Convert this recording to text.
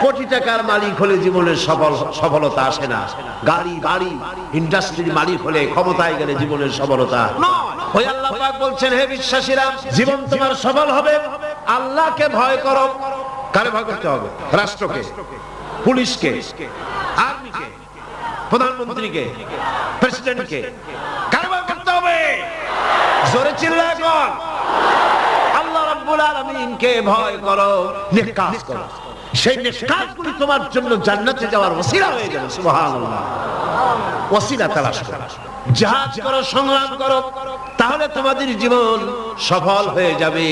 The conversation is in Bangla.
কোটি টাকার মালিক হলে জীবনের সফলতা আসে না। গাড়ি বাড়ি ইন্ডাস্ট্রির মালিক হলে, ক্ষমতায় গেলে জীবনের সফলতা নয়। ওই আল্লাহ পাক বলছেন, হে বিশ্বাসীরা, জীবন তোমার সফল হবে আল্লাহকে ভয় করো। কারে ভয় করতে হবে? রাষ্ট্রকে, পুলিশকে, আর্মিকে, প্রধানমন্ত্রীকে, প্রেসিডেন্টকে। কারে ভয় করতে হবে? জোরে চিল্লায় কর, আল্লাহ রাব্বুল আলামিনকে ভয় করো, নেক কাজ করো। সেই নেক কাজগুলি তোমার জন্য জান্নাতে যাওয়ার ওসিলা হয়ে যাবে। সুবহানাল্লাহ। ওসিলা তালাশ করো, জিহাদ করো, সংগ্রাম করো, তাহলে তোমাদের জীবন সফল হয়ে যাবে।